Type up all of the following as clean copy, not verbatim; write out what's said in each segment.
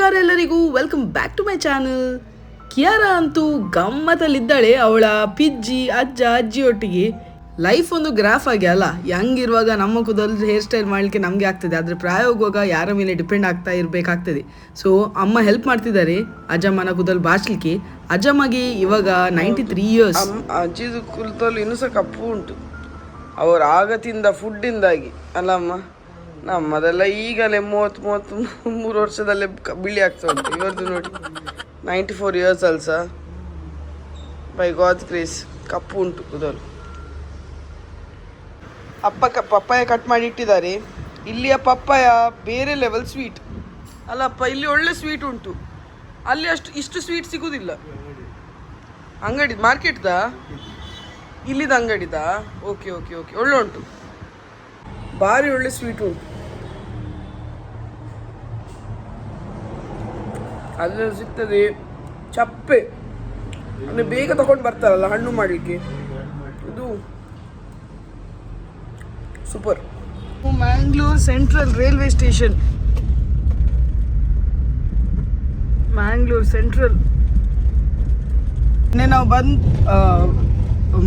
ನಮಸ್ಕಾರ ಎಲ್ಲರಿಗೂ, welcome back to my channel. Kiara ಅಂತೂ ಗಮ್ಮತ್ತಲ್ಲಿದ್ದಾಳೆ ಅವಳ ಪಿಜ್ಜಿ ಅಜ್ಜ ಅಜ್ಜಿಯೊಟ್ಟಿಗೆ. ಲೈಫ್ ಒಂದು ಗ್ರಾಫ್ ಆಗಿ ಅಲ್ಲ, ಯಂಗ್ ಇರುವಾಗ ನಮ್ಮ ಕೂದಲು ಹೇರ್ ಸ್ಟೈಲ್ ಮಾಡಲಿಕ್ಕೆ ನಮಗೆ ಆಗ್ತದೆ, ಆದರೆ ಪ್ರಾಯ ಹೋಗುವಾಗ ಯಾರ ಮೇಲೆ ಡಿಪೆಂಡ್ ಆಗ್ತಾ ಇರಬೇಕಾಗ್ತದೆ. ಸೊ ಅಮ್ಮ ಹೆಲ್ಪ್ ಮಾಡ್ತಿದ್ದಾರೆ ಅಜ್ಜಮ್ಮನ ಕೂದಲು ಬಾಚಲಿಕ್ಕೆ. ಅಜ್ಜಮ್ಮಗೆ ಇವಾಗ 93 ಇಯರ್ಸ್. ಅಜ್ಜಿದು ಕೂದಲು ಇನ್ನೂ ಸಹ ಕಪ್ಪು ಉಂಟು, ಅವರ ಆಗತಿಂದ ಫುಡ್ಡಿಂದಾಗಿ ಅಲ್ಲ ಅಮ್ಮ. ನಮ್ಮದೆಲ್ಲ ಈಗಲೇ 33 ವರ್ಷದಲ್ಲೇ ಬಿಳಿ ಆಗ್ತಾ ಉಂಟು. ಇವರದು ನೋಡಿ 94 ಇಯರ್ಸ್ ಅಲ್ಸ. ಬೈ ಗಾಡ್ಸ್ ಗ್ರೇಸ್ ಕಪ್ಪು ಉಂಟು ಕೂದಲು. ಪಪ್ಪಾಯ ಕಟ್ ಮಾಡಿ ಇಟ್ಟಿದ್ದಾರೆ. ಇಲ್ಲಿಯ ಪಪ್ಪಾಯ ಬೇರೆ ಲೆವೆಲ್ ಸ್ವೀಟ್ ಅಲ್ಲಪ್ಪ. ಇಲ್ಲಿ ಒಳ್ಳೆ ಸ್ವೀಟ್ ಉಂಟು, ಅಲ್ಲಿ ಇಷ್ಟು ಸ್ವೀಟ್ ಸಿಗುವುದಿಲ್ಲ. ಅಂಗಡಿ ಮಾರ್ಕೆಟ್ದಾ, ಇಲ್ಲಿದ ಅಂಗಡಿದಾ? ಓಕೆ ಓಕೆ ಓಕೆ, ಒಳ್ಳೆ ಉಂಟು, ಭಾರಿ ಒಳ್ಳೆ ಸ್ವೀಟ್ ಉಂಟು. ಅಲ್ಲಿ ಸಿಗ್ತದೆ ಚಪ್ಪೆ, ಅಂದರೆ ಬೇಗ ತಗೊಂಡು ಬರ್ತಾರಲ್ಲ ಹಣ್ಣು ಮಾಡಲಿಕ್ಕೆ, ಇದು super. Mangalore central railway station, Mangalore central. ನಾವು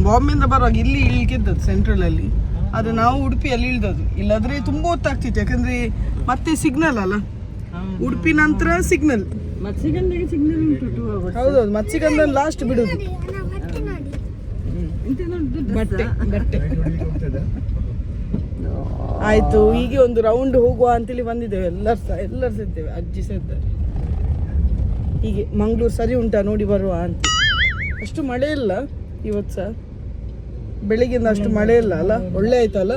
ಬಾಂಬೆಯಿಂದ ಬರುವಾಗ ಇಲ್ಲಿ ಇಳ್ಕಿದ್ದದ್ದು ಸೆಂಟ್ರಲಲ್ಲಿ, ಆದರೆ ನಾವು ಉಡುಪಿಯಲ್ಲಿ ಇಳ್ದದ್ದು. ಇಲ್ಲಾದರೆ ತುಂಬ ಹೊತ್ತಾಗ್ತಿತ್ತು, ಯಾಕಂದರೆ ಮತ್ತೆ ಸಿಗ್ನಲ್ ಅಲ್ಲ. ಉಡುಪಿ ನಂತರ ಸಿಗ್ನಲ್, ಹೌದೌದು, ಮತ್ಸಿಗಂಧ ಲಾಸ್ಟ್ ಬಿಡೋದು. ಬಟ್ಟೆ ಆಯ್ತು, ಹೀಗೆ ಒಂದು ರೌಂಡ್ ಹೋಗುವ ಅಂತೇಳಿ ಬಂದಿದ್ದೇವೆ. ಎಲ್ಲರೂ ಸಿದ್ದೇವೆ, ಅಜ್ಜಿ ಸಹ ಇದ್ದಾರೆ. ಹೀಗೆ ಮಂಗಳೂರು ಸರಿ ಉಂಟಾ ನೋಡಿ ಬರುವ ಅಂತ. ಅಷ್ಟು ಮಳೆ ಇಲ್ಲ ಇವತ್ತು ಸಹ, ಬೆಳಿಗ್ಗೆಯಿಂದ ಅಷ್ಟು ಮಳೆ ಇಲ್ಲ ಅಲ್ಲ, ಒಳ್ಳೆ ಆಯ್ತಲ್ಲ.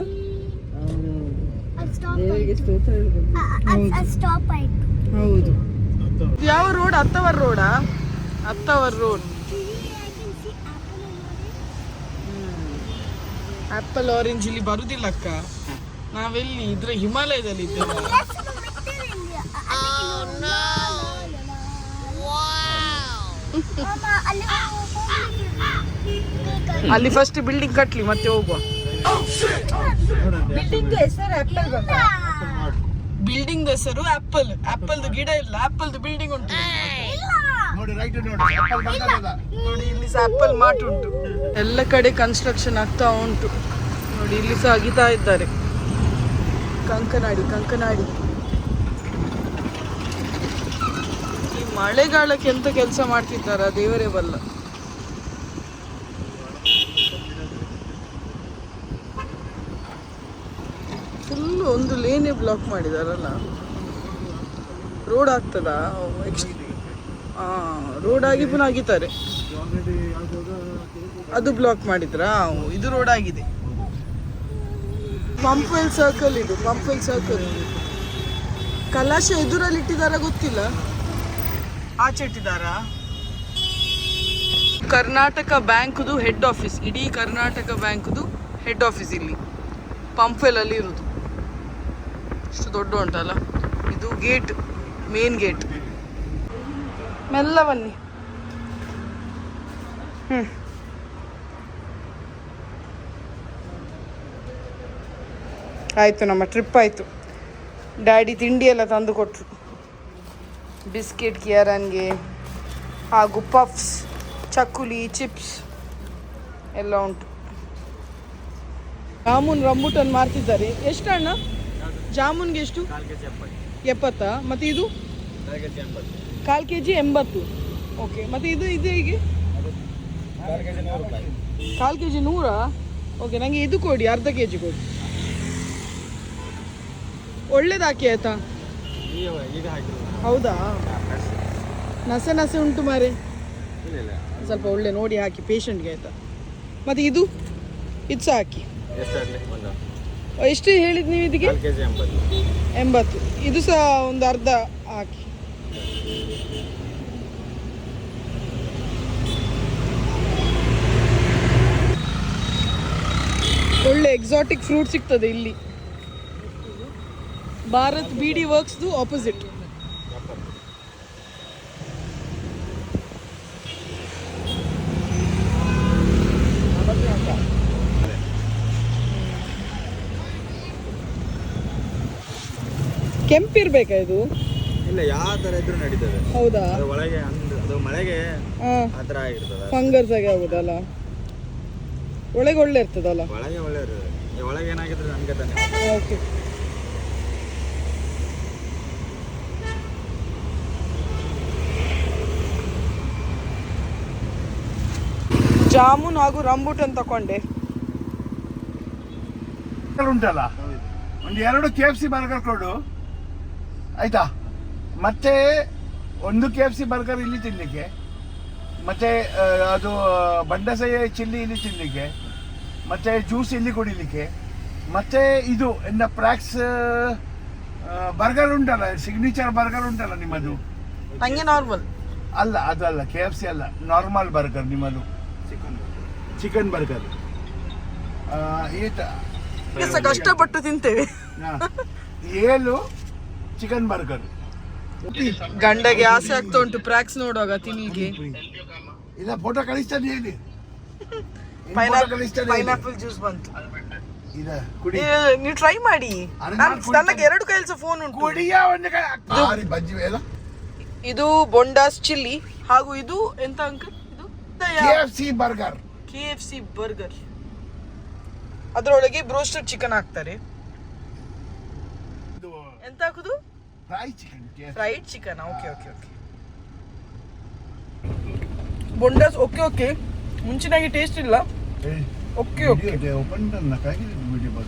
ಹೌದು. ಯಾವ ರೋಡ್? ಅತ್ತವರ್ ರೋಡಾ? ಅತ್ತವರ್ ರೋಡ್. ಆಪಲ್ ಆರೆಂಜ್ ಇಲ್ಲಿ ಬರುದಿಲ್ಲ ಅಕ್ಕ, ನಾವೆಲ್ಲಿ ಇದ್ರೆ ಹಿಮಾಲಯದಲ್ಲಿ ಇದ್ದೇವೆ. ಅಲ್ಲಿ ಫಸ್ಟ್ ಬಿಲ್ಡಿಂಗ್ ಕಟ್ಲಿ ಮತ್ತೆ ಹೋಗುವ. ಬಿಲ್ಡಿಂಗ್ ಹೆಸರು ಆಪಲ್. ಆಪಲ್ದು ಗಿಡ ಇಲ್ಲ, ಆಪಲ್ದು ಬಿಲ್ಡಿಂಗ್ ಉಂಟು. ನೋಡಿ ಇಲ್ಲಿ ಸಹ ಆಪಲ್ ಮಾರ್ಟ್ ಉಂಟು. ಎಲ್ಲ ಕಡೆ ಕನ್ಸ್ಟ್ರಕ್ಷನ್ ಆಗ್ತಾ ಉಂಟು. ನೋಡಿ ಇಲ್ಲಿ ಸಹ ಅಗಿತಾ ಇದ್ದಾರೆ. ಕಂಕನಾಡಿ ಈ ಮಳೆಗಾಲಕ್ಕೆ ಎಂತ ಕೆಲಸ ಮಾಡ್ತಿದ್ದಾರ ದೇವರೇ ಬಲ್ಲ. ಫುಲ್ಲು ಒಂದು ಲೇನೇ ಬ್ಲಾಕ್ ಮಾಡಿದಾರಲ್ಲ. ರೋಡ್ ಆಗ್ತದಾ? ರೋಡ್ ಆಗಿ ಪುನಃ ಆಗಿದ್ದಾರೆ. ಅದು ಬ್ಲಾಕ್ ಮಾಡಿದ್ರಾ? ಇದು ರೋಡ್ ಆಗಿದೆ. ಪಂಪ್ವೆಲ್ ಸರ್ಕಲ್, ಇದು ಪಂಪ್ವೆಲ್ ಸರ್ಕಲ್. ಕಲಾಶ ಎದುರಲ್ಲಿ ಇಟ್ಟಿದಾರ ಗೊತ್ತಿಲ್ಲ, ಆಚೆ ಇಟ್ಟಿದಾರಾ? ಕರ್ನಾಟಕ ಬ್ಯಾಂಕ್ದು ಹೆಡ್ ಆಫೀಸ್, ಇಡೀ ಕರ್ನಾಟಕ ಬ್ಯಾಂಕ್ದು ಹೆಡ್ ಆಫೀಸ್ ಇಲ್ಲಿ ಪಂಪ್ವೆಲ್ ಅಲ್ಲಿ ಇರುವುದು. ಇಷ್ಟು ದೊಡ್ಡ ಉಂಟಲ್ಲ. ಇದು ಗೇಟ್, ಮೇನ್ ಗೇಟ್. ಮೆಲ್ಲ ಬನ್ನಿ. ಆಯಿತು, ನಮ್ಮ ಟ್ರಿಪ್ ಆಯಿತು. ಡ್ಯಾಡಿ ತಿಂಡಿ ಎಲ್ಲ ತಂದು ಕೊಟ್ಟರು, ಬಿಸ್ಕೆಟ್ ಕಿಯಾರನ್ಗೆ, ಹಾಗೂ ಪಫ್ಸ್, ಚಕ್ಕುಲಿ, ಚಿಪ್ಸ್ ಎಲ್ಲ ಉಂಟು. ಜಾಮೂನ್ ರಂಬುಟನ್ ಮಾರ್ತಿದ್ದಾರೆ. ಎಷ್ಟು ಅಣ್ಣ ಜಾಮೂನ್ಗೆ? ಎಷ್ಟು? 70. ಮತ್ತು ಇದು 1/4 kg 80. ಓಕೆ. ಮತ್ತು ಇದು ಹೀಗೆ 1/4 kg 100. ಓಕೆ, ನನಗೆ ಇದು ಕೊಡಿ, ಅರ್ಧ kg ಕೊಡಿ. ಒಳ್ಳೇದು ಹಾಕಿ ಆಯ್ತಾ? ಹೌದಾ? ನಸೆ ಉಂಟು ಮಾರೆ, ಸ್ವಲ್ಪ ಒಳ್ಳೆ ನೋಡಿ ಹಾಕಿ ಪೇಷಂಟ್ಗೆ ಆಯ್ತಾ. ಮತ್ತು ಇದು ಸಹ ಹಾಕಿ. ಎಷ್ಟು ಹೇಳಿದ್ದು ನೀವು ಇದಕ್ಕೆ? 80. ಇದು ಸಹ ಒಂದು ಅರ್ಧ ಹಾಕಿ. ಒಳ್ಳೆ ಎಕ್ಸಾಟಿಕ್ ಫ್ರೂಟ್ ಸಿಗ್ತದೆ ಇಲ್ಲಿ. ಭಾರತ್ BD ವರ್ಕ್ಸ್ದು ಆಪೋಸಿಟ್. ಕೆಂಪಿರ್ಬೇಕಾ ಇದು? ಇಲ್ಲ ಯಾವ ತರ ಇದ್ರೂ ನಡೀತದೆ. ಹೌದಾ? ಅದು ಒಳಗೆ ಅದು ಮಳೆಗೆ ಹಾಂ, ಆ ಥರ ಆಗಿರ್ತದೆ. ಫಂಗಸ್ ಆಗಿ ಆಗುದಲ್ಲ, ಒಳಗೆ ಒಳ್ಳೆ ಇರ್ತದಲ್ಲ. ಒಳಗೆ ಒಳ್ಳೆ ಇರ್ತದೆ. ಒಳಗೆ ಏನಾಗಿದ್ರೆ ನಮಗೆ ತಾನೆ. ಓಕೆ. ಜಾಮೂನ್ ಹಾಗೂ ರಂಬೂಟನ್ ತಕೊಂಡೆ. ಉಂಟಲ್ಲ, ಒಂದು 2 KFC ಬರ್ಗರ್ ಕೊಡು ಆಯ್ತಾ. ಮತ್ತೆ ಒಂದು KFC ಬರ್ಗರ್ ಇಲ್ಲಿ ತಿನ್ಲಿಕ್ಕೆ, ಮತ್ತೆ ಅದು ಬಂಡಸೈ ಚಿಲ್ಲಿ ಇಲ್ಲಿ ತಿನ್ಲಿಕ್ಕೆ, ಮತ್ತೆ ಜ್ಯೂಸ್ ಇಲ್ಲಿ ಕುಡಿಲಿಕ್ಕೆ, ಮತ್ತೆ ಇದು ಎಂದ ಪ್ರಾಕ್ಸ್ ಬರ್ಗರ್ ಉಂಟಲ್ಲ, ಸಿಗ್ನೇಚರ್ ಬರ್ಗರ್ ಉಂಟಲ್ಲ ನಿಮ್ಮದು. ನಂಗೆ ನಾರ್ಮಲ್ ಅಲ್ಲ, ಅದಲ್ಲ KFC ಅಲ್ಲ, ನಾರ್ಮಲ್ ಬರ್ಗರ್ ನಿಮ್ಮದು, ಚಿಕನ್ ಬರ್ಗರ್. ಕಷ್ಟಪಟ್ಟು ತಿಂತೇವೆ. 7 ಚಿಕನ್ ಬರ್ಗರ್. ಗಂಡಗೆ ಆಸೆ ಆಗ್ತಾ ಉಂಟು ಪ್ರಾಕ್ಸ್ ನೋಡುವಾಗ ತಿನ್ಲಿಕ್ಕೆ. ಇಲ್ಲ, ಫೋಟೋ ಕಳಿಸ್ತಾನೆ ಹೇಳಿ. ಪೈನಾಪಲ್ ಜ್ಯೂಸ್ ಬಂತು. ಕುಡಿ, ನೀವು ಟ್ರೈ ಮಾಡಿ. ನನಗೆ 2 ಕೈಯಲ್ಲಿ ಸಹ ಫೋನ್ ಉಂಟು. ಬಜ್ಜಿ ಎಲ್ಲ. ಇದು ಬೊಂಡಾಸ್ ಚಿಲ್ಲಿ ಹಾಗೂ ಇದು ಎಂತ ಅಂಕಲ್, ಇದು KFC ಬರ್ಗರ್. KFC burger. ಅದರೊಳಗೆ ಬ್ರೋಸ್ಟೆಡ್ ಚಿಕನ್ ಹಾಕ್ತಾರೆ. ಎಂತ ಹಾಕುದು? Fry chicken. Fried chicken. Okay okay okay. ಬೊಂಡಾಸ್ ಓಕೆ ಓಕೆ, ಮುಂಚಿನಾಗಿ ಟೇಸ್ಟ್ ಇಲ್ಲ. Okay okay.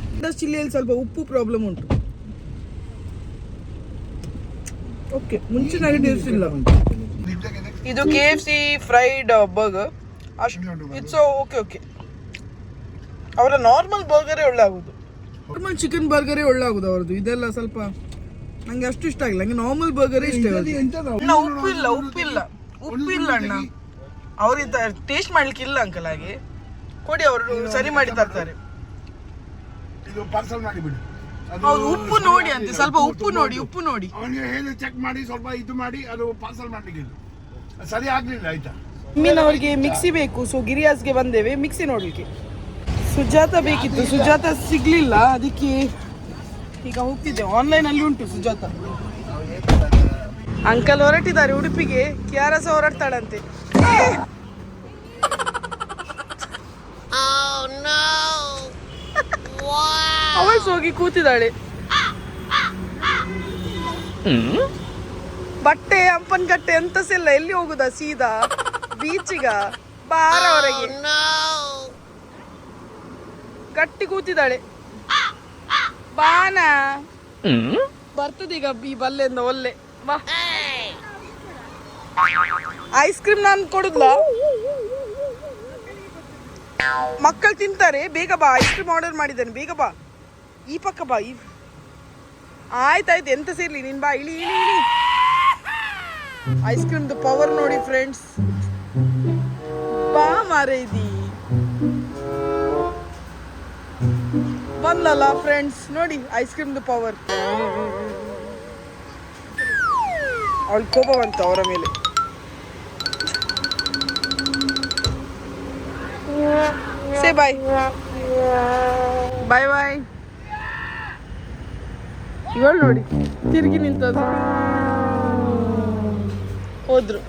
ಬೊಂಡಾಸ್ ಚಿಲ್ಲಿಯಲ್ಲಿ ಸ್ವಲ್ಪ ಉಪ್ಪು ಪ್ರಾಬ್ಲಮ್ ಉಂಟು. ಓಕೆ, ಮುಂಚಿನಾಗಿ ಟೇಸ್ಟ್ ಇಲ್ಲ. ಇದು KFC fried burger. It's okay okay. ಅವರ ನಾರ್ಮಲ್ ಬರ್ಗರೇ ಒಳ್ಳೆ ಆಗುದು. ನಾರ್ಮಲ್ ಚಿಕನ್ ಬರ್ಗರೇ ಒಳ್ಳೆ ಆಗುದು ಅವ್ರದ್ದು. ಇದೆಲ್ಲ ಸ್ವಲ್ಪ ನಂಗೆ ಅಷ್ಟು ಇಷ್ಟ ಆಗಿಲ್ಲ. ನಂಗೆ ನಾರ್ಮಲ್ ಬರ್ಗರೇ ಇಷ್ಟ ಆಗುದು. ಉಪ್ಪಿಲ್ಲ ಉಪ್ಪಿಲ್ಲ ಉಪ್ಪಿಲ್ಲ ಅಣ್ಣ. ಅವ್ರಿಗೆ ಟೇಸ್ಟ್ ಮಾಡ್ಲಿಕ್ಕೆ ಇಲ್ಲ ಅಂಕಲ್. ಹಾಗೆ ಕೊಡಿ, ಅವರು ಸರಿ ಮಾಡಿ ತರ್ತಾರೆ. ಇದು ಪಾರ್ಸಲ್ ಮಾಡಿ ಬಿಡಿ. ಹೌದು, ಉಪ್ಪು ನೋಡಿ ಅಂತೆ, ಸ್ವಲ್ಪ ಉಪ್ಪು ನೋಡಿ, ಉಪ್ಪು ನೋಡಿ. ಅವನಿಗೆ ಹೇಳಿ ಚೆಕ್ ಮಾಡಿ, ಸ್ವಲ್ಪ ಇದು ಮಾಡಿ, ಅದು ಪಾರ್ಸಲ್ ಮಾಡ್ಲಿಕ್ಕೆ ಸರಿ ಆಗ್ಲಿಲ್ಲ ಆಯ್ತಾ. ನಿಮ್ಮಿನವರಿಗೆ ಮಿಕ್ಸಿ ಬೇಕು, ಸೊ ಗಿರಿಯಾಸ್ಗೆ ಬಂದೇವೆ ಮಿಕ್ಸಿ ನೋಡ್ಲಿಕ್ಕೆ. ಸುಜಾತ ಬೇಕಿತ್ತು, ಸುಜಾತ ಸಿಗ್ಲಿಲ್ಲ, ಅದಕ್ಕೆ ಈಗ ಹೋಗ್ತಿದ್ದೆ. ಆನ್ಲೈನ್ ಅಲ್ಲಿ ಉಂಟು ಸುಜಾತ. ಅಂಕಲ್ ಹೊರಟಿದ್ದಾರೆ ಉಡುಪಿಗೆ. ಕ್ಯಾರ ಸಹ ಹೊರಡ್ತಾಳಂತೆ. ಅವಳು ಹೋಗಿ ಕೂತಿದ್ದಾಳೆ. ಬಟ್ಟೆ ಅಂಪನ್ ಕಟ್ಟೆ ಎಂತ ಸಿಲ್ಲ. ಎಲ್ಲಿ ಹೋಗುದಾ? ಸೀದಾ ಬೀಚಿಗ? ಬಾರ ಹೊರಗೆ. ಗಟ್ಟಿ ಕೂತಿದ್ದಾಳೆ. ಬಾನ ಬರ್ತದೀಗ ಈ ಬಲ್ಲೆಯಿಂದ ಒಲ್ಲೆ. ಬಾ, ಐಸ್ ಕ್ರೀಮ್ ನಾನು ಕೊಡುದ್ಲ? ಮಕ್ಕಳು ತಿಂತಾರೆ. ಬೇಗ ಬಾ, ಐಸ್ ಕ್ರೀಮ್ ಆರ್ಡರ್ ಮಾಡಿದ್ದೇನೆ. ಬೇಗ ಬಾ, ಈ ಪಕ್ಕ ಬಾ. ಆಯ್ತಾಯ್ತು, ಎಂತ ಸೇರ್ಲಿ ನೀನ್. ಬಾ, ಇಳಿ ಇಳಿ ಇಳಿ. ಐಸ್ ಕ್ರೀಮ್ದು ಪವರ್ ನೋಡಿ ಫ್ರೆಂಡ್ಸ್. ಬಾ ಮಾರೇ ಇದಿ. ಬಂದಲ್ಲ ಫ್ರೆಂಡ್ಸ್, ನೋಡಿ ಐಸ್ ಕ್ರೀಮ್ದು ಪವರ್. ಅವಳು ಕೋಪ ಬಂತು ಅವರ ಮೇಲೆ. ಸೇ ಬಾಯ್ ಬಾಯ್ ಬಾಯ್. ಇವಳು ನೋಡಿ ತಿರುಗಿ ನಿಂತದ್ದು. ಹೋದ್ರು.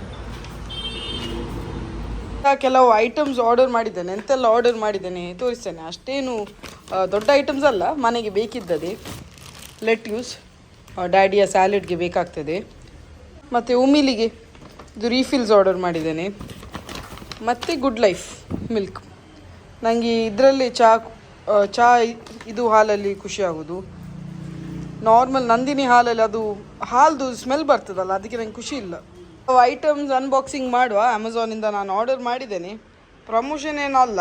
ಕೆಲವು ಐಟಮ್ಸ್ ಆರ್ಡರ್ ಮಾಡಿದ್ದೇನೆ. ಎಂತೆಲ್ಲ ಆರ್ಡರ್ ಮಾಡಿದ್ದೇನೆ ತೋರಿಸ್ತೇನೆ. ಅಷ್ಟೇನು ದೊಡ್ಡ ಐಟಮ್ಸ್ ಅಲ್ಲ, ಮನೆಗೆ ಬೇಕಿದ್ದದೆ. ಲೆಟ್ಯೂಸ್ ಡ್ಯಾಡಿಯ ಸ್ಯಾಲೆಡ್ಗೆ ಬೇಕಾಗ್ತದೆ. ಮತ್ತು ಉಮಿಲಿಗೆ ಇದು ರೀಫಿಲ್ಸ್ ಆರ್ಡರ್ ಮಾಡಿದ್ದೇನೆ. ಮತ್ತು ಗುಡ್ ಲೈಫ್ ಮಿಲ್ಕ್. ನನಗೆ ಇದರಲ್ಲಿ ಚಾ ಇದು ಹಾಲಲ್ಲಿ ಖುಷಿ ಆಗೋದು. ನಾರ್ಮಲ್ ನಂದಿನಿ ಹಾಲಲ್ಲಿ ಅದು ಹಾಲ್ದು ಸ್ಮೆಲ್ ಬರ್ತದಲ್ಲ, ಅದಕ್ಕೆ ನಂಗೆ ಖುಷಿ ಇಲ್ಲ. ಐಟಮ್ಸ್ ಅನ್ಬಾಕ್ಸಿಂಗ್ ಮಾಡುವ. ಅಮೆಝಾನಿಂದ ನಾನು ಆರ್ಡರ್ ಮಾಡಿದ್ದೇನೆ. ಪ್ರಮೋಷನ್ ಏನಲ್ಲ,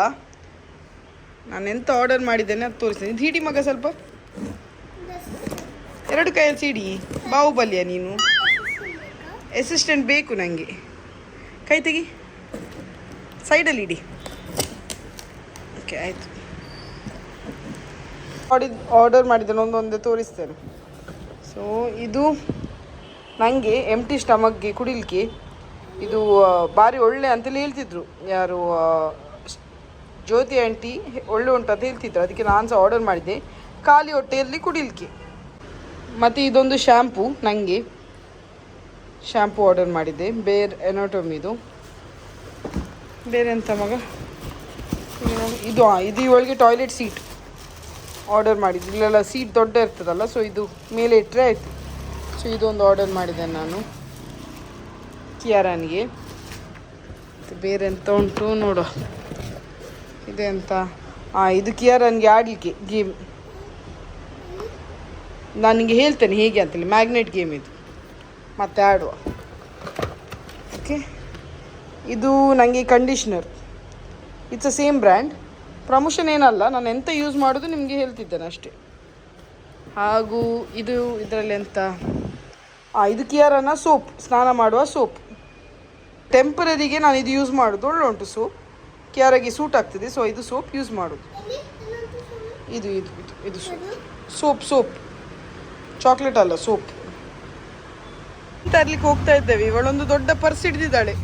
ನಾನು ಎಂತ ಆರ್ಡರ್ ಮಾಡಿದ್ದೇನೆ ಅದು ತೋರಿಸ್ತೇನೆ. ಇದು ಹಿಡಿ ಮಗ, ಸ್ವಲ್ಪ 2 ಕೈಯಲ್ಲಿ ಸಿಡಿ. ಬಾಹುಬಲಿಯ ನೀನು? ಅಸಿಸ್ಟೆಂಟ್ ಬೇಕು ನನಗೆ. ಕೈ ತೆಗಿ, ಸೈಡಲ್ಲಿ ಇಡಿ. ಓಕೆ ಆಯಿತು. ಆರ್ಡರ್ ಮಾಡಿದ್ದೇನೆ, ಒಂದೊಂದೇ ತೋರಿಸ್ತೇನೆ. ಸೊ ಇದು ನನಗೆ ಎಂಟಿ ಸ್ಟಮಕ್ಗೆ ಕುಡಿಲಿಕ್ಕೆ ಇದು ಭಾರಿ ಒಳ್ಳೆ ಅಂತೇಳಿ ಹೇಳ್ತಿದ್ರು. ಯಾರು ಜ್ಯೋತಿ ಆಂಟಿ ಒಳ್ಳೆ ಉಂಟು ಅಂತ ಹೇಳ್ತಿದ್ರು. ಅದಕ್ಕೆ ನಾನು ಸಹ ಆರ್ಡರ್ ಮಾಡಿದ್ದೆ, ಖಾಲಿ ಹೊಟ್ಟೆಯಲ್ಲಿ ಕುಡಿಲಿಕ್ಕೆ. ಮತ್ತು ಇದೊಂದು ಶ್ಯಾಂಪು ನನಗೆ ಶ್ಯಾಂಪು ಆರ್ಡರ್ ಮಾಡಿದ್ದೆ, ಬೇರ್ ಎನಾಟೊಮಿದು. ಬೇರೆ ಎಂತ ಮಗ ಇದು ಇದು ಇವಳಿಗೆ ಟಾಯ್ಲೆಟ್ ಸೀಟ್ ಆರ್ಡರ್ ಮಾಡಿದ್ದು. ಇಲ್ಲೆಲ್ಲ ಸೀಟ್ ದೊಡ್ಡ ಇರ್ತದಲ್ಲ, ಸೊ ಇದು ಮೇಲೆ ಇಟ್ಟರೆ ಆಯಿತು. ಸೊ ಇದೊಂದು ಆರ್ಡರ್ ಮಾಡಿದ್ದೆ ನಾನು ಕಿಯಾರಾನಿಗೆ. ಮತ್ತು ಬೇರೆ ಎಂತ ಉಂಟು ನೋಡು, ಇದೆ ಅಂತ. ಇದು ಕಿಯಾರಾನಿಗೆ ಆಡಲಿಕ್ಕೆ ಗೇಮ್. ನನಗೆ ಹೇಳ್ತೇನೆ ಹೇಗೆ ಅಂತೇಳಿ. ಮ್ಯಾಗ್ನೆಟ್ ಗೇಮ್ ಇದು, ಮತ್ತೆ ಆಡುವ. ಓಕೆ, ಇದು ನನಗೆ conditioner. It's a same brand. Promotion ಏನಲ್ಲ, ನಾನು ಎಂತ ಯೂಸ್ ಮಾಡೋದು ನಿಮಗೆ ಹೇಳ್ತಿದ್ದೇನೆ ಅಷ್ಟೇ. ಹಾಗೂ ಇದು ಇದರಲ್ಲಿ ಎಂತ, ಇದು ಕಿಯಾರನ ಸೋಪ್, ಸ್ನಾನ ಮಾಡುವ ಸೋಪ್. ಟೆಂಪರರಿಗೆ ನಾನು ಇದು ಯೂಸ್ ಮಾಡೋದು. ಒಳ್ಳೆ ಉಂಟು ಸೋಪ್, ಕಿಯಾರಾಗೆ ಸೂಟ್ ಆಗ್ತದೆ. ಸೊ ಇದು ಸೋಪ್ ಯೂಸ್ ಮಾಡೋದು. ಇದು ಇದು ಇದು ಇದು ಸೋಪ್ ಸೋಪ್ ಚಾಕ್ಲೇಟ್ ಅಲ್ಲ, ಸೋಪ್. ತರ್ಲಿಕ್ಕೆ ಹೋಗ್ತಾ ಇದ್ದೇವೆ. ಇವಳೊಂದು ದೊಡ್ಡ ಪರ್ಸ್ ಹಿಡಿದಿದ್ದಾಳೆ.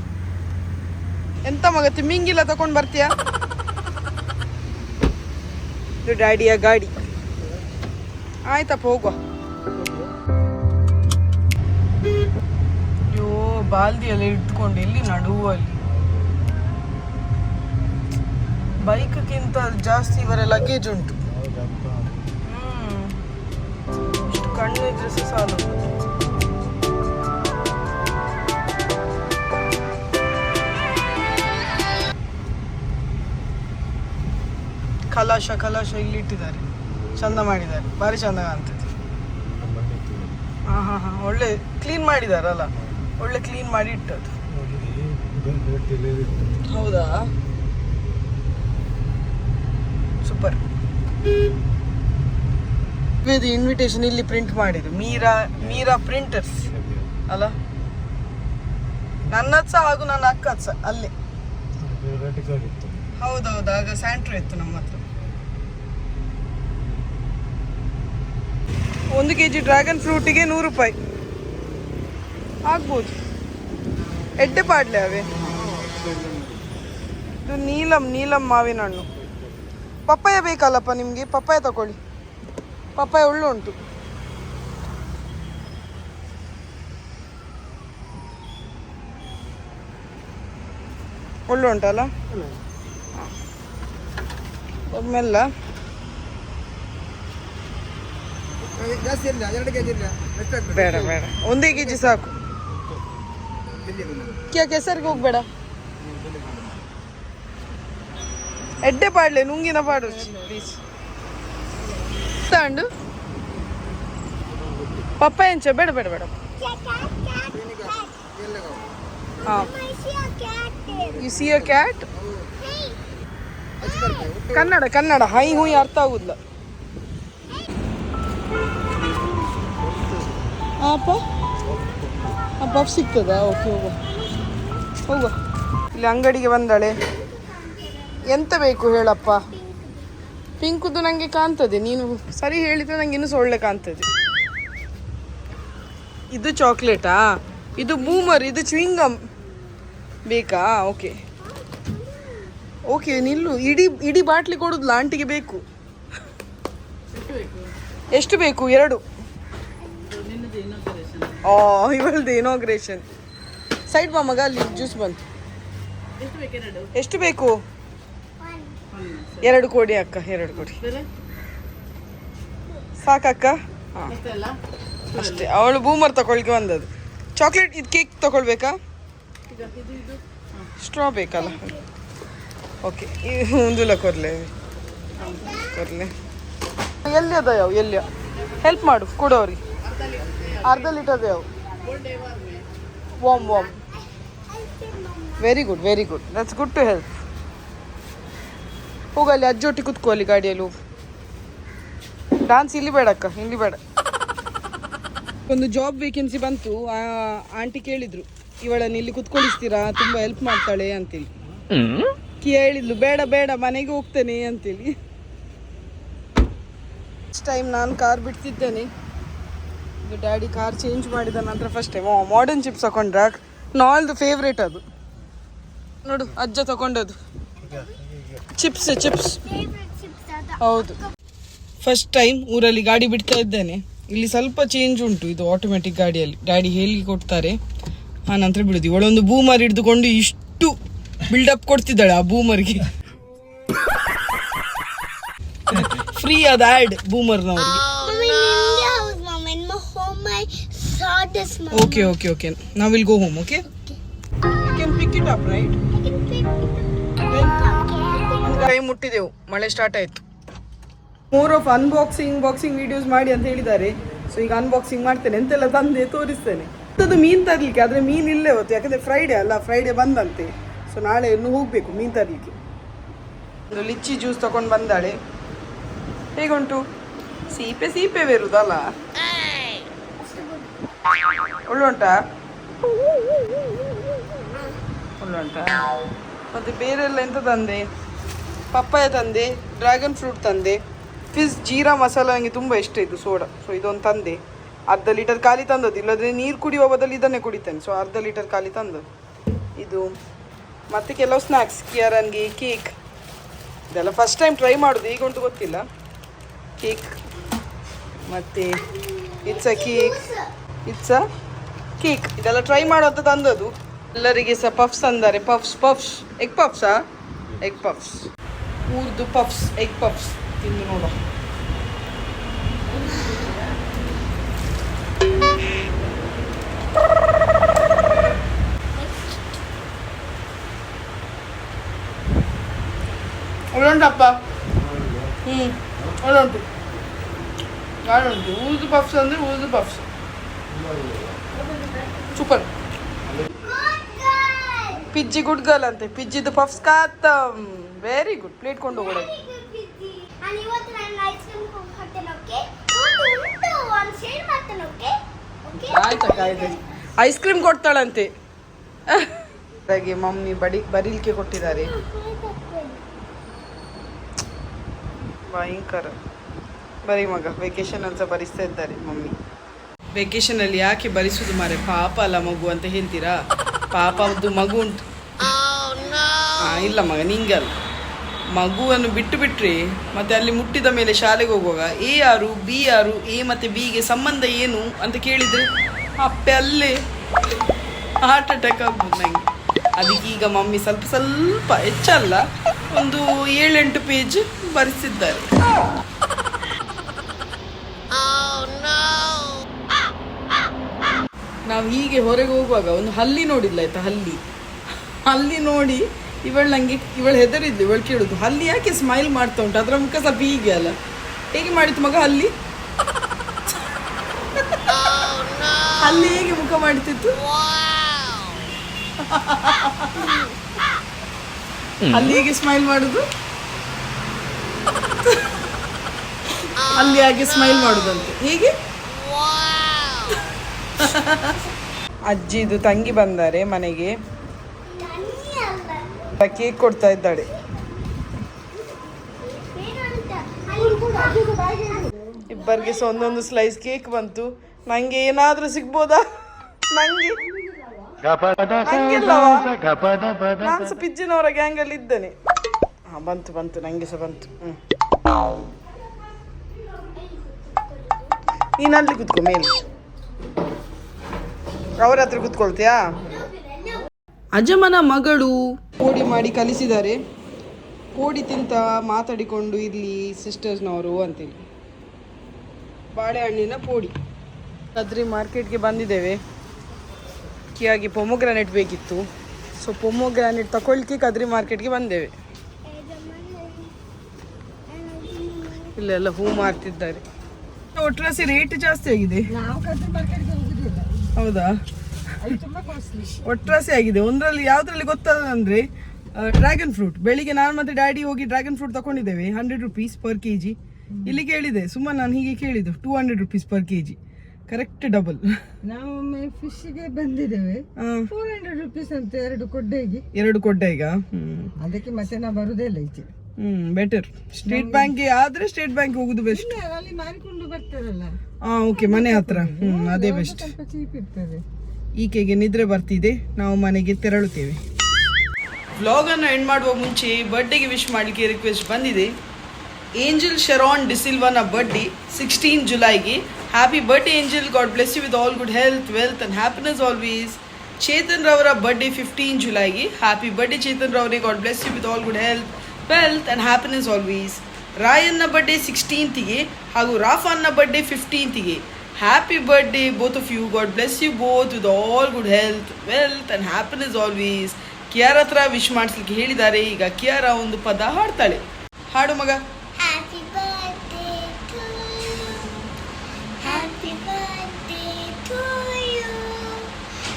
ಎಂತ ಮಗ ತಿಮ್ಮಿಂಗಿಲ್ಲ, ತಗೊಂಡು ಬರ್ತೀಯಾ? ಇದು ಡ್ಯಾಡಿಯ ಗಾಡಿ. ಆಯ್ತಪ್ಪ, ಹೋಗುವ. ಅಯ್ಯೋ, ಬಾಲ್ದಿಯೆಲ್ಲ ಇಟ್ಕೊಂಡು ಎಲ್ಲಿ ನಡುವಲ್ಲಿ. ಬೈಕ್ಗಿಂತ ಜಾಸ್ತಿ ಇವರ ಲಗೇಜ್ ಉಂಟು. ಇಷ್ಟು ಕಣ್ಣು ಇದ್ರೆ ಸಹ ಸಾಲು. ಕಲಾಶ ಇಲ್ಲಿ ಇಟ್ಟಿದ್ದಾರೆ, ಚಂದ ಮಾಡಿದ್ದಾರೆ, ಭಾರಿ ಚಂದ ಕಾಣ್ತದೆ. ಹಾಂ, ಒಳ್ಳೆ ಕ್ಲೀನ್ ಮಾಡಿದಾರಲ್ಲ, ಒಳ್ಳೆ ಕ್ಲೀನ್ ಮಾಡಿ ಇಟ್ಟದ್ದು. ಹೌದಾ, ಸೂಪರ್. ಇದು ಇನ್ವಿಟೇಷನ್ ಇಲ್ಲಿ ಪ್ರಿಂಟ್ ಮಾಡಿದ್ರು, ಮೀರಾ ಪ್ರಿಂಟರ್ಸ್ ಅಲ್ಲ. ನನ್ನದು ಸಹ ಹಾಗೂ ನನ್ನ ಅಕ್ಕದ ಸಹ ಅಲ್ಲೇ. ಹೌದೌದು, ಆಗ ಸ್ಯಾಂಟ್ರೋ ಇತ್ತು ನಮ್ಮ ಹತ್ರ. 1 kg ಡ್ರ್ಯಾಗನ್ ಫ್ರೂಟಿಗೆ 100 ರೂಪಾಯಿ ಆಗ್ಬೋದು. ಎಡ್ಡೆ ಪಾಡ್ಲೆ ಅವೇ. ಇದು ನೀಲಂ ಮಾವಿನ ಹಣ್ಣು. ಪಪ್ಪಾಯ ಬೇಕಲ್ಲಪ್ಪ ನಿಮಗೆ? ಪಪ್ಪಾಯ ತಗೊಳ್ಳಿ, ಪಪ್ಪಾಯ ಒಳ್ಳೆ ಉಂಟು. ಒಳ್ಳೆ ಉಂಟಲ್ಲ, ಒಮ್ಮೆಲ್ಲ. ಬೇಡ 1 kg ಸಾಕು. ಕೆಸರಿಗೆ ಹೋಗ್ಬೇಡ. ಎಡ್ಡೆ ಪಾಡ್ಲೆ, ನುಂಗಿನ ಪಾಡು ಪ್ಲೀಸ್. ತಗೊಂಡು ಪಪ್ಪಾಯ ಎಂಚ ಬೇಡ. ಹಾಂ, you see a cat. Kannada ಹೈ ಹುಯಿ ಅರ್ಥ ಆಗುದಿಲ್ಲ. ಪಫ್ ಸಿಗ್ತದಾ? ಓಕೆ, ಹೋಗುವ. ಇಲ್ಲಿ ಅಂಗಡಿಗೆ ಬಂದಾಳೆ. ಎಂತ ಬೇಕು ಹೇಳಪ್ಪ? ಪಿಂಕುದು ನನಗೆ ಕಾಣ್ತದೆ, ನೀನು ಸರಿ ಹೇಳಿದ್ರೆ ನನಗೆ ಇನ್ನೂ ಒಳ್ಳೆ ಕಾಣ್ತದೆ. ಇದು ಚಾಕ್ಲೇಟಾ? ಇದು ಬೂಮರ್, ಇದು ಚ್ವಿಂಗಮ್ ಬೇಕಾ? ಓಕೆ ನಿಲ್ಲು. ಇಡೀ ಬಾಟ್ಲಿ ಕೊಡುದಿಲ್ಲ, ಆಂಟಿಗೆ ಬೇಕು. ಎಷ್ಟು ಬೇಕು? 2. ಇವಳದು ಇನಾಗ್ರೇಷನ್. ಸೈಡ್ ಬಾ ಮಗ, ಅಲ್ಲಿ ಜ್ಯೂಸ್ ಬಂತು. ಎಷ್ಟು ಬೇಕು? 2 ಕೊಡಿ ಅಕ್ಕ, 2 ಕೊಡಿ ಸಾಕಕ್ಕ. ಹಾಂ ಅಷ್ಟೇ. ಅವಳು ಬೂಮರ್ ತಗೊಳ್ಳಿಕ್ಕೆ ಬಂದದ್ದು. ಚಾಕ್ಲೇಟ್ ಇದು ಕೇಕ್ ತಗೊಳ್ಬೇಕಾ? ಸ್ಟ್ರಾ ಬೇಕಲ್ಲ? ಓಕೆ, ಒಂದುಲ ಕೊರ್ಲೆ. ಎಲ್ಲಿ ಅದ ಯಾವ ಎಲ್ಲಿ ಹೆಲ್ಪ್ ಮಾಡು, ಕೊಡೋರಿಗೆ. ಅರ್ಧ ಲೀಟರ್ ಯಾವ ವಾಮ್. Very good, that's good to help. ಹೋಗಲ್ಲಿ ಅಜ್ಜೊಟ್ಟಿ ಕುತ್ಕೋ, ಅಲ್ಲಿ ಗಾಡಿಯಲ್ಲಿ ಹೋಗು. ಡಾನ್ಸ್ ಇಲ್ಲಿ ಬೇಡಕ್ಕ, ಇಲ್ಲಿ ಬೇಡ. ಒಂದು ಜಾಬ್ ವೇಕೆನ್ಸಿ ಬಂತು. ಆಂಟಿ ಕೇಳಿದ್ರು, ಇವಳನ್ನು ಇಲ್ಲಿ ಕುತ್ಕೊಳಿಸ್ತೀರಾ, ತುಂಬ ಹೆಲ್ಪ್ ಮಾಡ್ತಾಳೆ ಅಂತೇಳಿ. ಕಿಯಾ ಹೇಳಿದ್ಲು, ಬೇಡ ಮನೆಗೆ ಹೋಗ್ತೇನೆ ಅಂತೇಳಿ. ಫಸ್ಟ್ ಟೈಮ್ ನಾನು ಕಾರ್ ಬಿಡ್ತಿದ್ದೇನೆ. ಈಗ ಡ್ಯಾಡಿ ಕಾರ್ ಚೇಂಜ್ ಮಾಡಿದ ನಂತರ ಫಸ್ಟ್ ಟೈಮ್ ಮಾಡರ್ನ್ ಚಿಪ್ಸ್ ತಗೊಂಡ್ರ. ನಾಲ್ದು ಫೇವ್ರೇಟ್ ಅದು. ನೋಡು, ಅಜ್ಜ ತಗೊಂಡದ್ದು ಚಿಪ್ಸ್. ಹೌದು, ಫಸ್ಟ್ ಟೈಮ್ ಊರಲ್ಲಿ ಗಾಡಿ ಬಿಡ್ತಾ ಇದ್ದೇನೆ. ಇಲ್ಲಿ ಸ್ವಲ್ಪ ಚೇಂಜ್ ಉಂಟು. ಇದು ಆಟೋಮೆಟಿಕ್ ಗಾಡಿಯಲ್ಲಿ ಡ್ಯಾಡಿ ಹೇಳಿ ಕೊಡ್ತಾರೆ. ಆ ನಂತರ ಬಿಡುದು. ಇವಳೊಂದು ಬೂಮರ್ ಹಿಡಿದುಕೊಂಡು ಇಷ್ಟು ಬಿಲ್ಡಪ್ ಕೊಡ್ತಿದ್ದಾಳೆ ಆ ಬೂಮರ್ಗೆ. ಫ್ರೀ ಅದ ಆ್ಯಡ್ ಬೂಮರ್ನವ್ರಿಗೆ. ಓಕೆ ಓಕೆ ಓಕೆ, ನಾವ್ will go home. Okay, you can pick it up right. ಕೈ ಮುಟ್ಟಿದೆವು, ಮಳೆ ಸ್ಟಾರ್ಟ್ ಆಯ್ತು. ಮೋರ್ ಆಫ್ ಬಾಕ್ಸಿಂಗ್ ವಿಡಿಯೋಸ್ ಮಾಡಿ ಅಂತ ಹೇಳಿದ್ದಾರೆ. ಸೊ ಈಗ ಅನ್ಬಾಕ್ಸಿಂಗ್ ಮಾಡ್ತೇನೆ, ಎಂತೆಲ್ಲ ತಂದೆ ತೋರಿಸ್ತೇನೆ. ಅದು ಮೀನು ತರಲಿಕ್ಕೆ, ಆದರೆ ಮೀನು ಇಲ್ಲೇ ಹೊತ್ತು, ಯಾಕಂದರೆ ಫ್ರೈಡೇ ಅಲ್ಲ, ಫ್ರೈಡೇ ಬಂದಂತೆ. ಸೊ ನಾಳೆ ಇನ್ನೂ ಹೋಗಬೇಕು ಮೀನು ತರಲಿಕ್ಕೆ. ಒಂದು ಲಿಚ್ಚಿ ಜ್ಯೂಸ್ ತಗೊಂಡು ಬಂದಾಳೆ. ಹೇಗುಂಟು? ಸೀಪೆ ಬೇರುದಲ್ಲ, ಒಳ್ಳುಂಟಾ? ಮತ್ತು ಬೇರೆಲ್ಲ ಎಂತ ತಂದೆ? ಪಪ್ಪಾಯ ತಂದೆ, ಡ್ರ್ಯಾಗನ್ ಫ್ರೂಟ್ ತಂದೆ, ಫಿಸ್ ಜೀರಾ ಮಸಾಲ ನನಗೆ ತುಂಬ ಇಷ್ಟ ಇದು ಸೋಡಾ. ಸೊ ಇದೊಂದು ತಂದೆ. ಅರ್ಧ ಲೀಟರ್ ಖಾಲಿ ತಂದದ್ದು, ಇಲ್ಲದ್ರೆ ನೀರು ಕುಡಿಯುವ ಬದಲು ಇದನ್ನೇ ಕುಡಿತೇನೆ. ಸೊ ಅರ್ಧ ಲೀಟರ್ ಖಾಲಿ ತಂದದ್ದು ಇದು. ಮತ್ತು ಕೆಲವು ಸ್ನ್ಯಾಕ್ಸ್, ಕಿಯಾರನ್ಗೆ ಕೇಕ್. ಇದೆಲ್ಲ ಫಸ್ಟ್ ಟೈಮ್ ಟ್ರೈ ಮಾಡೋದು, ಈಗ ಉಂಟು ಗೊತ್ತಿಲ್ಲ. ಕೇಕ್ ಮತ್ತು ಇಟ್ಸ್ ಅ ಕೇಕ್ ಇದೆಲ್ಲ ಟ್ರೈ ಮಾಡುವಂತ ತಂದದ್ದು. ಎಲ್ಲರಿಗೆ ಸಹ ಪಫ್ಸ್ ತಂದಾರೆ. ಪಫ್ಸ್ ಎಗ್ ಪಫ್ಸ್ ಊರ್ದು ಪಫ್ಸ್, ಎಗ್ ಪಫ್ಸ್ ತಿಂದು ನೋಡ. ಒಳ್ಳುಂಟಪ್ಪ. ಒಳ್ಳುಂಟು. ಊರ್ದು ಪಫ್ಸ್ ಅಂದರೆ ಊರ್ದು ಪಫ್ಸ್ ಸೂಪರ್. ಪಿಜ್ಜಿ ಗುಡ್ ಗರ್ಲ್ ಅಂತೆ. ಪಿಜ್ಜಿದು ಪಫ್ಸ್ ಖಾತಮ್. Very good. ಪ್ಲೇಟ್ ಕೊಂಡು ಹೋಗೋಣ. ಆಯ್ತು. ಐಸ್ ಕ್ರೀಮ್ ಕೊಡ್ತಾಳಂತೆ. ಹಾಗೆ ಮಮ್ಮಿ ಬರೀಲಿಕ್ಕೆ ಕೊಟ್ಟಿದ್ದಾರೆ. ಭಯಂಕರ. ಬರೀ ಮಗ ವೆಕೇಶನ್ ಅಂತ ಬರಿಸ್ತಾ ಇದ್ದಾರೆ ಮಮ್ಮಿ. ವೆಕೇಶನಲ್ಲಿ ಯಾಕೆ ಬರಿಸುದು ಮಾರೆ, ಪಾಪ ಅಲ್ಲ ಮಗು ಅಂತ ಹೇಳ್ತೀರಾ? ಪಾಪದ್ದು ಮಗು ಉಂಟು. ಇಲ್ಲ ಮಗ, ನಿಂಗಲ್ಲ. ಮಗುವನ್ನು ಬಿಟ್ಟರೆ ಮತ್ತೆ ಅಲ್ಲಿ ಮುಟ್ಟಿದ ಮೇಲೆ ಶಾಲೆಗೆ ಹೋಗುವಾಗ ಎ ಯಾರು, ಬಿ ಯಾರು, ಎ ಮತ್ತು ಬಿಗೆ ಸಂಬಂಧ ಏನು ಅಂತ ಕೇಳಿದರೆ ಅಪ್ಪೆ ಅಲ್ಲೇ ಹಾರ್ಟ್ ಅಟ್ಯಾಕ್ ಆಗ್ಬೋದು ನನಗೆ. ಅದಕ್ಕೆ ಈಗ ಮಮ್ಮಿ ಸ್ವಲ್ಪ ಹೆಚ್ಚಲ್ಲ, ಒಂದು 7-8 ಪೇಜ್ ಬರೆಸಿದ್ದಾರೆ. ನಾವು ಹೀಗೆ ಹೊರಗೆ ಹೋಗುವಾಗ ಒಂದು ಹಲ್ಲಿ ನೋಡಿಲ್ಲ ಆಯ್ತಾ? ಹಲ್ಲಿ ನೋಡಿ ಇವಳು ಹೆದರಿದ್ಲು. ಇವಳು ಕೇಳುದು, ಹಲ್ಲಿ ಯಾಕೆ ಸ್ಮೈಲ್ ಮಾಡ್ತಾ ಉಂಟು? ಅದರ ಮುಖ ಸ್ವಲ್ಪ ಹೀಗೆ ಅಲ್ಲ, ಹೇಗೆ ಮಾಡಿತ್ತು ಮಗ ಹಲ್ಲಿ? ಹಲ್ಲಿ ಹೇಗೆ ಮುಖ ಮಾಡ್ತಿತ್ತು? ಹಲ್ಲಿ ಹೇಗೆ ಸ್ಮೈಲ್ ಮಾಡುದು? ಹಲ್ಲಿ ಹಾಗೆ ಸ್ಮೈಲ್ ಮಾಡುದಂತೆ. ಹೇಗೆ? ಅಜ್ಜಿದು ತಂಗಿ ಬಂದಾರೆ ಮನೆಗೆ. ಕೇಕ್ ಕೊಡ್ತಾ ಇದ್ದಾಳೆ. ಇಬ್ಬರಿಗೆ ಸಹ ಒಂದೊಂದು ಸ್ಲೈಸ್ ಕೇಕ್ ಬಂತು. ನಂಗೆ ಏನಾದ್ರೂ ಸಿಗ್ಬೋದಾ? ನಂಗಿಲ್ಲವಾ? ನಾನು ಸಹ ಪಿಜ್ಜಿನವರ ಗ್ಯಾಂಗಲ್ಲಿ ಇದ್ದೇನೆ. ಬಂತು ನಂಗೆ ಸಹ ಬಂತು. ನೀನು ಅಲ್ಲಿ ಕುತ್ಕೊ, ಮೇಲೆ ಅವ್ರ ಹತ್ರ ಕುತ್ಕೊಳ್ತೀಯಾ? ಅಜ್ಜಮ್ಮನ ಮಗಳು ಪೋಡಿ ಮಾಡಿ ಕಲಿಸಿದ್ದಾರೆ. ಪೋಡಿ ತಿಂತ ಮಾತಾಡಿಕೊಂಡು ಇರಲಿ ಸಿಸ್ಟರ್ಸ್ನವರು ಅಂತೇಳಿ. ಬಾಳೆಹಣ್ಣಿನ ಪೋಡಿ. ಕದ್ರಿ ಮಾರ್ಕೆಟ್ಗೆ ಬಂದಿದ್ದೇವೆ. ಕಿಯಾಗಿ ಪೊಮೊಗ್ರಾನೇಟ್ ಬೇಕಿತ್ತು. ಸೊ ಪೊಮೊಗ್ರಾನೇಟ್ ತಗೊಳ್ಳಿಕ್ಕೆ ಕದ್ರಿ ಮಾರ್ಕೆಟ್ಗೆ ಬಂದೇವೆ. ಇಲ್ಲೆಲ್ಲ ಹೂ ಮಾರ್ತಿದ್ದಾರೆ. ಒಟ್ರಾಸಿ ರೇಟ್ ಜಾಸ್ತಿ ಆಗಿದೆ. ಹೌದಾ? ಒಟ್ರಾಸಿ ಆಗಿದೆ. ಒಂದರಲ್ಲಿ ಯಾವುದ್ರಲ್ಲಿ ಗೊತ್ತಂದ್ರೆ ಡ್ರ್ಯಾಗನ್ ಫ್ರೂಟ್. ಬೆಳಿಗ್ಗೆ ನಾನು ಮತ್ತೆ ಡ್ಯಾಡಿ ಹೋಗಿ ಡ್ರ್ಯಾಗನ್ ಫ್ರೂಟ್ ತಗೊಂಡಿದ್ದೇವೆ 100 rupees ಪರ್ kg. ಇಲ್ಲಿ ಕೇಳಿದೆ ಸುಮ್ಮನೆ, ನಾನು ಹೀಗೆ ಕೇಳಿದ್ದು 200 rupees per kg. Correct double. ನಾವು ಫಿಶ್ಗೆ ಬಂದಿದ್ದೇವೆ 400 rupees ಅಂತ 2 ಕೊಡ್ಡೆಗ. ಅದಕ್ಕೆ ಮತ್ತೆ ನಾವು ಬರುದೇ ಇಲ್ಲ ಈಚೆ. ಬೆಟರ್. ಸ್ಟೇಟ್ ಬ್ಯಾಂಕ್ಗೆ ಆದ್ರೆ ಸ್ಟೇಟ್ ಬ್ಯಾಂಕ್ ಹೋಗುದು ಬೆಸ್ಟ್. ಅಲ್ಲಿ ಮಾರಿಕೊಂಡು ಬರ್ತಾರಲ್ಲ. ಓಕೆ, ಮನೆ ಹತ್ರ. ಅದೇ ಬೆಸ್ಟ್. ಸ್ವಲ್ಪ ಚೀಪ್ ಇರ್ತದೆ. ಈಕೆಗೆ ನಿದ್ರೆ ಬರ್ತಿದೆ, ನಾವು ಮನೆಗೆ ತೆರಳುತ್ತೇವೆ. ವ್ಲಾಗನ್ನು ಎಂಡ್ ಮಾಡುವ ಮುಂಚೆ ಬರ್ಡೇಗೆ ವಿಶ್ ಮಾಡಲಿಕ್ಕೆ ರಿಕ್ವೆಸ್ಟ್ ಬಂದಿದೆ. ಏಂಜಲ್ ಶೆರಾನ್ ಡಿಸಿಲ್ವಾನ ಬರ್ಡೇ 16 ಜುಲೈಗೆ. Happy birthday Angel. God bless you with all good health, wealth and happiness always. Chetan ರವರ ಬರ್ಡೇ 15 ಜುಲೈಗೆ. ಹ್ಯಾಪಿ ಬರ್ಡೇ ಚೇತನ್ ರವರೇ, God bless you with all good health, wealth and happiness always. ರಾಯನ್ನ birthday 16th ಹಾಗೂ ರಾಫಾನ್ನ birthday 15th. Happy birthday both of you, God bless you both with all good health, wealth and happiness always. Kiara ಹತ್ರ wish ಮಾಡಿಸ್ಲಿಕ್ಕೆ ಹೇಳಿದ್ದಾರೆ. ಈಗ ಕಿಯಾರ ಒಂದು ಪದ ಹಾಡ್ತಾಳೆ. ಹಾಡು ಮಗ. Happy birthday to you. Happy birthday to you.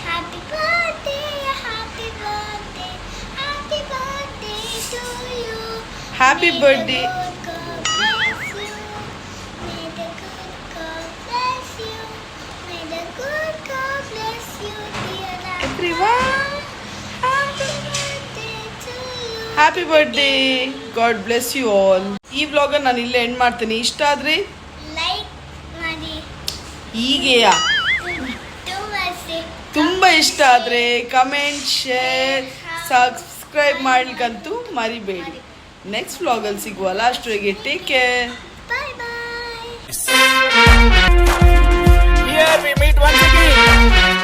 Happy birthday, happy birthday, happy birthday to you. Happy birthday. May the good God bless you. May the good God bless you. May the good God bless you, dear Everyone. Happy birthday to you. Happy birthday, God bless you all. ಈ vlog ನಾನು ಇಲ್ಲೇ end ಮಾಡ್ತೀನಿ. ಇಷ್ಟ ಆದರೆ Like ಮಾಡಿ. ಹೀಗೆಯಾ ತುಂಬಾ ತುಂಬ ಇಷ್ಟ ಆದರೆ ಕಮೆಂಟ್, ಶೇರ್, ಸಬ್ಸ್ಕ್ರೈಬ್ ಮಾಡ್ಲಿಕ್ಕಂತೂ ಮರಿಬೇಡಿ. ನೆಕ್ಸ್ಟ್ ವ್ಲಾಗಲ್ಲಿ ಸಿಗುವಲ್ಲ, ಅಷ್ಟರವರೆಗೆ take care. Bye bye. Here we meet once again.